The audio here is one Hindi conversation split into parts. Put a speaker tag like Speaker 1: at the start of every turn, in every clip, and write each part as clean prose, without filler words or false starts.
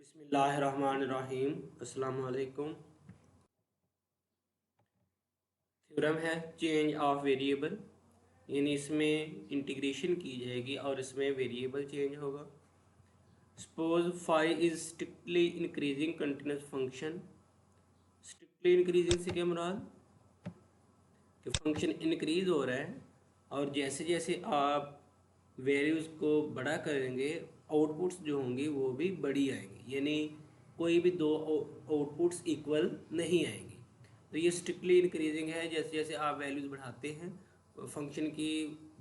Speaker 1: बिस्मिल्लाहिर्रहमानिर्रहीम। अस्सलाम वालेकुम। थ्योरम है चेंज ऑफ वेरिएबल, यानी इसमें इंटीग्रेशन की जाएगी और इसमें वेरिएबल चेंज होगा। Suppose phi is strictly increasing continuous function. Strictly increasing से क्या मुराद कि फंक्शन इंक्रीज हो रहा है और जैसे जैसे आप वैल्यूज़ को बड़ा करेंगे आउटपुट्स जो होंगी वो भी बड़ी आएंगी, यानी कोई भी दो आउटपुट्स इक्वल नहीं आएंगी। तो ये स्ट्रिक्टली इंक्रीजिंग है। जैसे जैसे आप वैल्यूज़ बढ़ाते हैं फंक्शन की,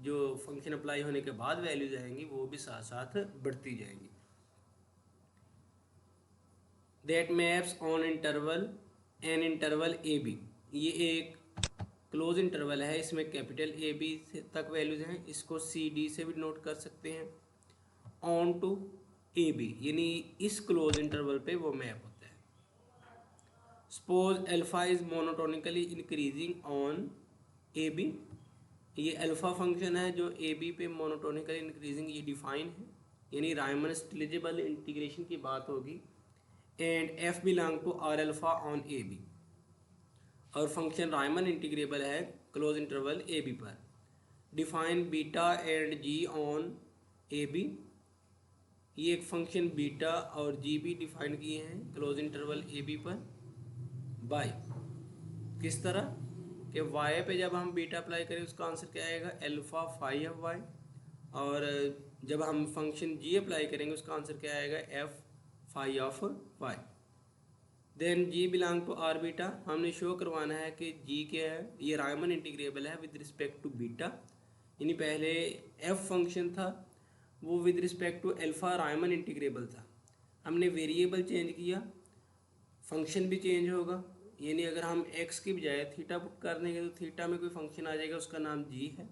Speaker 1: जो फंक्शन अप्लाई होने के बाद वैल्यूज़ आएंगी वो भी साथ साथ बढ़ती जाएंगी। That maps on interval an interval A B, ये एक क्लोज इंटरवल है, इसमें कैपिटल ए बी तक वैल्यूज हैं, इसको सी डी से भी नोट कर सकते हैं। ऑन टू ए बी, यानी इस क्लोज इंटरवल पे वो मैप होता है। Suppose alpha is monotonically increasing on A B, ये अल्फा फंक्शन है जो ए बी पे मोनोटोनिकली इंक्रीजिंग, ये डिफाइन है, यानी रायमन स्टिलिजेबल इंटीग्रेशन की बात होगी। And F belong to R alpha on A B, और फंक्शन रायमन इंटीग्रेबल है क्लोज इंटरवल ए बी पर। Define beta and G on A B, ये एक फंक्शन बीटा और जी भी डिफाइन किए हैं क्लोज इंटरवल ए बी पर। बाय किस तरह कि वाई पे जब हम बीटा अप्लाई करें उसका आंसर क्या आएगा, एल्फा फाई ऑफ वाई, और जब हम फंक्शन जी अप्लाई करेंगे उसका आंसर क्या आएगा, F phi of Y. Then G belong to R beta, हमने शो करवाना है कि जी क्या है, ये रायमन इंटीग्रेबल है विद रिस्पेक्ट टू बीटा, यानी पहले एफ फंक्शन था वो with respect to alpha Riemann integrable था, हमने वेरिएबल चेंज किया, फंक्शन भी चेंज होगा, यानी अगर हम एक्स की बजाय थीटा पुट कर देंगे तो थीटा में कोई फंक्शन आ जाएगा उसका नाम जी है,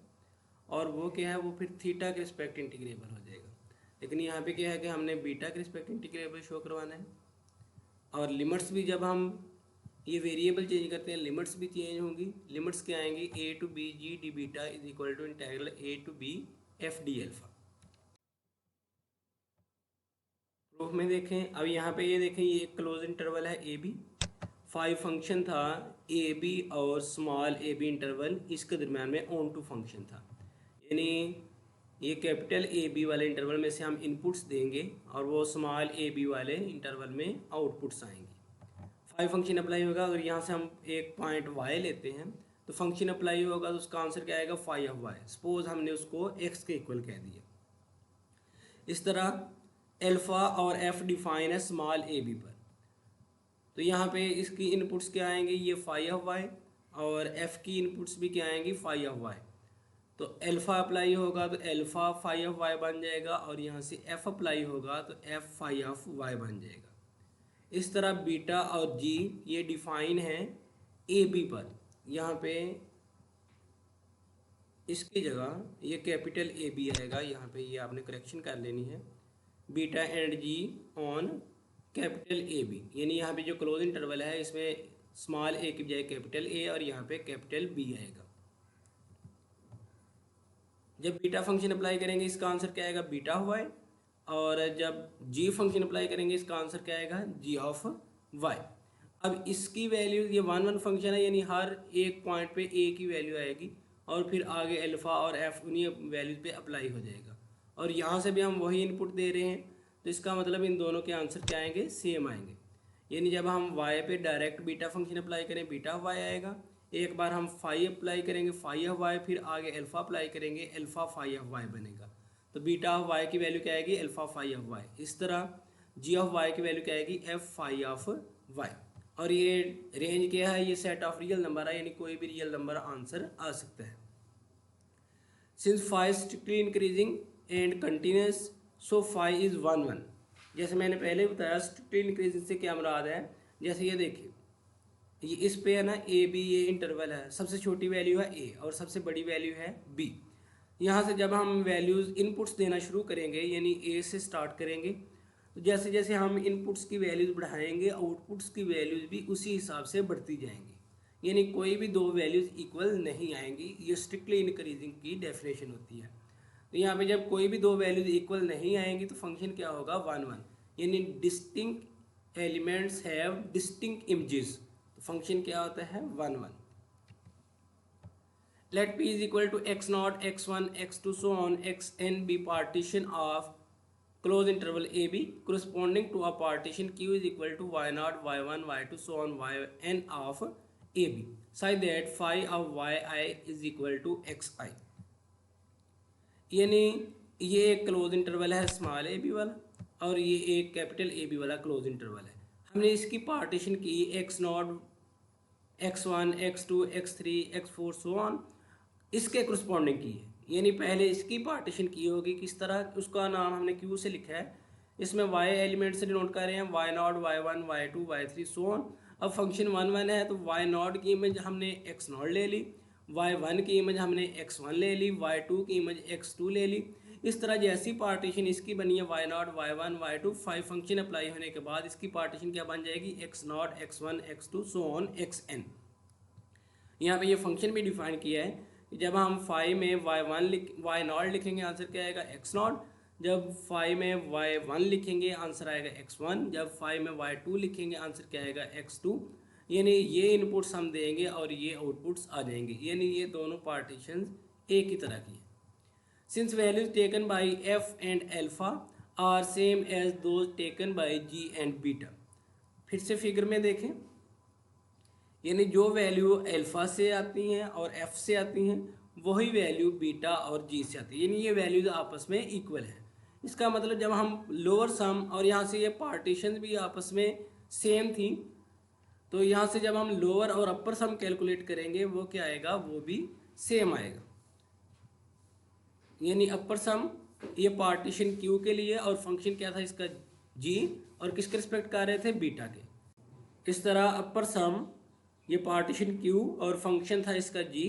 Speaker 1: और वो क्या है, वो फिर थीटा के रिस्पेक्ट इंटीग्रेबल हो जाएगा। लेकिन यहाँ पे क्या है कि हमने बीटा के रिस्पेक्ट इंटीग्रेबल शो करवाना है। और लिमिट्स भी जब हम ये वेरिएबल चेंज करते हैं लिमिट्स भी चेंज होंगी। लिमिट्स क्या आएंगी, A to B G D beta is equal to integral A to B F D alpha. Proof में देखें, अब यहाँ पे ये देखें, ये एक क्लोज इंटरवल है ए बी, फाइव फंक्शन था ए बी और स्मॉल ए बी इंटरवल, इसके दरम्यान में ऑन टू फंक्शन था, यानी ये कैपिटल ए बी वाले इंटरवल में से हम इनपुट्स देंगे और वो स्मॉल ए बी वाले इंटरवल में आउटपुट्स आएंगे। फाइव फंक्शन अप्लाई होगा, अगर यहाँ से हम एक पॉइंट वाई लेते हैं तो फंक्शन अप्लाई होगा तो उसका आंसर क्या आएगा, फाई ऑफ वाई। सपोज हमने उसको एक्स के इक्वल कह दिया। इस तरह एल्फा और एफ डिफाइन है स्मॉल ए बी पर, तो यहाँ पे इसकी इनपुट्स क्या आएंगे, ये फाई ऑफ वाई, और एफ की इनपुट्स भी क्या आएंगी, फाई ऑफ वाई। तो एल्फा अप्लाई होगा तो एल्फा फाई ऑफ वाई बन जाएगा, और यहाँ से एफ अप्लाई होगा तो एफ फाई ऑफ वाई बन जाएगा। इस तरह बीटा और जी ये डिफाइन है ए बी पर, यहाँ पे इसकी जगह ये कैपिटल ए बी आएगा, यहाँ पे ये आपने करेक्शन कर लेनी है, beta and G on capital A B, यानी यहाँ पे जो क्लोज इंटरवल है इसमें स्मॉल ए की बजाय कैपिटल ए और यहाँ पे कैपिटल बी आएगा। जब बीटा फंक्शन अप्लाई करेंगे इसका आंसर क्या आएगा, बीटा ऑफ वाई, और जब जी फंक्शन अप्लाई करेंगे इसका आंसर क्या आएगा, जी ऑफ वाई। अब इसकी वैल्यू, ये वन वन फंक्शन है, यानी हर एक पॉइंट पे ए की वैल्यू आएगी और फिर आगे अल्फ़ा और एफ उन्हीं वैल्यूज़ पे अप्लाई हो जाएगा, और यहाँ से भी हम वही इनपुट दे रहे हैं, तो इसका मतलब इन दोनों के आंसर क्या आएंगे, सेम आएंगे। यानी जब हम वाई पे डायरेक्ट बीटा फंक्शन अप्लाई करें बीटा ऑफ वाई आएगा, एक बार हम फाई अप्लाई करेंगे फाई ऑफ वाई, फिर आगे अल्फ़ा अप्लाई करेंगे अल्फ़ा फाई ऑफ वाई बनेगा, तो बीटा ऑफ वाई की वैल्यू क्या आएगी, अल्फ़ा फाई ऑफ वाई। इस तरह जी ऑफ वाई की वैल्यू क्या आएगी, एफ फाई ऑफ वाई। और ये रेंज क्या है, ये सेट ऑफ रियल नंबर है, यानी कोई भी रियल नंबर आंसर आ सकता है। Since phi strictly increasing and continuous, so phi is one one. जैसे मैंने पहले बताया स्ट्रिक्टली इंक्रीजिंग से क्या मुराद है, जैसे ये देखिए, ये इस पे है ना ए बी, ये इंटरवल है, सबसे छोटी वैल्यू है ए और सबसे बड़ी वैल्यू है बी। यहाँ से जब हम वैल्यूज़ इनपुट्स देना शुरू करेंगे, यानी ए से स्टार्ट करेंगे, तो जैसे जैसे हम इनपुट्स की वैल्यूज़ बढ़ाएंगे आउटपुट्स की वैल्यूज़ भी उसी हिसाब से बढ़ती जाएंगी, यानी कोई भी दो वैल्यूज़ इक्वल नहीं आएंगी। ये स्ट्रिक्टली इंक्रीजिंग की डेफिनेशन होती है। तो यहाँ पे जब कोई भी दो वैल्यूज़ इक्वल नहीं आएंगी तो फंक्शन क्या होगा, वन वन, यानी distinct elements have distinct images. तो फंक्शन क्या होता है 1 1। Let p is equal to x not x1 x2 so on xn be partition of close interval ab corresponding to a partition q is equal to y naught y1 y2 so on yn of ab such that phi of yi is equal to xi। यानी ये एक क्लोज इंटरवल है स्मॉल ए बी वाला और ये एक कैपिटल ए बी वाला क्लोज इंटरवल है। हमने इसकी पार्टीशन की x not x1 x2 x3 x4 so on इसके करस्पॉन्डिंग की है। यानी पहले इसकी पार्टीशन की होगी किस तरह, उसका नाम हमने क्यू से लिखा है, इसमें y एलिमेंट से डिनोट कर रहे हैं y not y1 y2 y3 so on. अब फंक्शन 1 1 है तो y नॉट की इमेज हमने x नॉट ले ली, y1 की इमेज हमने x1 ले ली, y2 की इमेज x2 ले ली। इस तरह जैसी पार्टीशन इसकी बनी है y not y1 y2 5 function apply होने के बाद इसकी पार्टीशन क्या बन जाएगी x not x1 x2 so on xn। यहाँ पे ये फंक्शन भी डिफाइन किया है। जब हम 5 में y नॉट लिखेंगे आंसर क्या आएगा x नॉट, जब 5 में y1 लिखेंगे आंसर आएगा x1, जब 5 में y2 लिखेंगे आंसर क्या आएगा x2। यानी ये इनपुट्स हम देंगे और ये आउटपुट्स आ जाएंगे, यानी ये दोनों पार्टीशंस एक ही तरह की हैं। Since values taken by f and alpha are same as those taken by g and beta. फिर से फिगर में देखें, यानी जो वैल्यू अल्फा से आती हैं और f से आती हैं वही वैल्यू बीटा और g से आती है, यानी ये वैल्यूज आपस में इक्वल है। इसका मतलब जब हम लोअर सम और यहाँ से ये पार्टीशन भी आपस में सेम थी तो यहाँ से जब हम लोअर और अपर सम कैलकुलेट करेंगे वो क्या आएगा, वो भी सेम आएगा। यानी अपर सम ये पार्टीशन क्यू के लिए और फंक्शन क्या था इसका g और किसके रिस्पेक्ट कर रहे थे बीटा के। इस तरह अपर सम ये पार्टीशन क्यू और फंक्शन था इसका g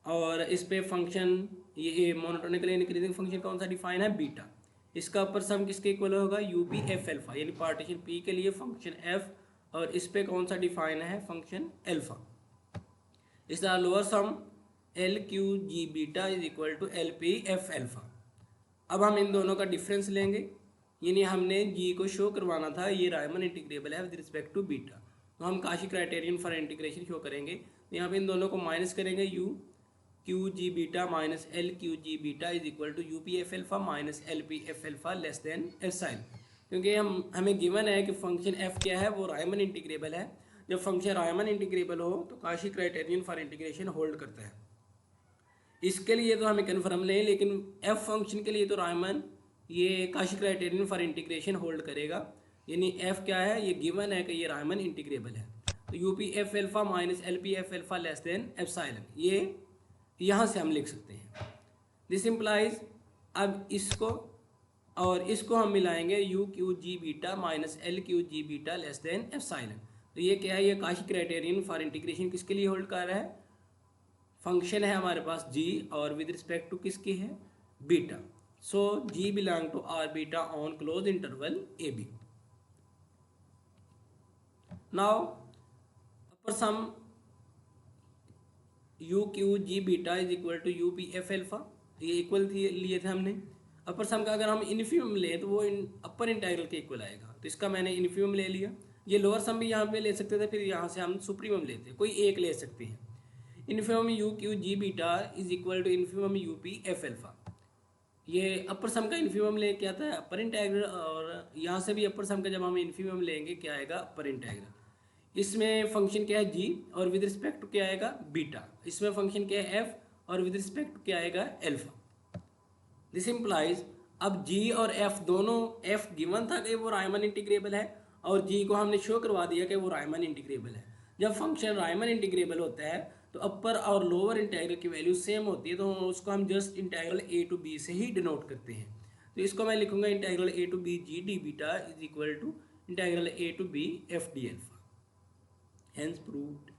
Speaker 1: और इस पे फंक्शन ये मोनोटोनिकली इंक्रीजिंग फंक्शन कौन सा डिफाइन है बीटा। इसका अपर सम किसके इक्वल होगा यू पी एफ एल्फा, यानी पार्टीशन p के लिए फंक्शन f और इस पे कौन सा डिफाइन है फंक्शन एल्फा। इस तरह lower sum L Q G beta is equal to L P F alpha. अब हम इन दोनों का डिफरेंस लेंगे, यानी हमने g को शो करवाना था ये रायमन इंटीग्रेबल है विद रिस्पेक्ट टू बीटा, तो हम Cauchy criterion for integration show करेंगे। तो यहाँ पे इन दोनों को माइनस करेंगे, U Q G beta minus L Q G beta is equal to U P F alpha minus L P F alpha less than epsilon. क्योंकि हमें गिवन है कि फंक्शन f क्या है वो रायमन इंटीग्रेबल है। जब फंक्शन रायमन इंटीग्रेबल हो तो Kashi criterion for integration hold करता है। इसके लिए तो हमें कन्फर्म लें, लेकिन f फंक्शन के लिए तो रायमन ये Kashi criterion for integration hold करेगा। यानी f क्या है, ये गिवन है कि ये रायमन इंटीग्रेबल है। तो you P F alpha minus L P F alpha less than epsilon, ये यहाँ से हम लिख सकते हैं। दिस इम्प्लाइज अब इसको और इसको हम मिलाएंगे U Q G beta minus L Q G beta less than epsilon. तो ये क्या है, ये काशी क्राइटेरियन फॉर इंटीग्रेशन किसके लिए होल्ड कर रहा है, फंक्शन है हमारे पास g और विद रिस्पेक्ट टू किसकी है beta. So g belong to R beta on close interval A B. Now upper sum U Q G beta is equal to U P F alpha, ये इक्वल लिए थे हमने। अपर सम का अगर हम इन्फीमम ले तो वो अपर इंटीग्रल के इक्वल आएगा, तो इसका मैंने इन्फीमम ले लिया। ये लोअर सम भी यहाँ पे ले सकते थे, फिर यहाँ से हम सुप्रीमम लेते, कोई एक ले सकते हैं। Infimum U Q G beta is equal to infimum U P F alpha. ये अपर सम का इन्फीमम ले क्या आता है अपर इंटीग्रल, और यहाँ से भी अपर सम का जब हम इन्फीमम लेंगे क्या आएगा अपर इंटीग्रल। इसमें फंक्शन क्या है g और विद रिस्पेक्ट टू क्या आएगा बीटा। इसमें फंक्शन क्या है f और विद रिस्पेक्ट टू क्या आएगा एल्फा। दिस इम्प्लाइज अब g और f दोनों, f गिवन था कि वो रायमन इंटीग्रेबल है और g को हमने शो करवा दिया कि वो रायमन इंटीग्रेबल है। जब फंक्शन रायमन इंटीग्रेबल होता है तो अपर और लोअर इंटीग्रल की वैल्यू सेम होती है, तो उसको हम just integral a to b से ही डिनोट करते हैं। तो इसको मैं लिखूंगा integral a to b g D beta is equal to integral a to b f D alpha. Hence proved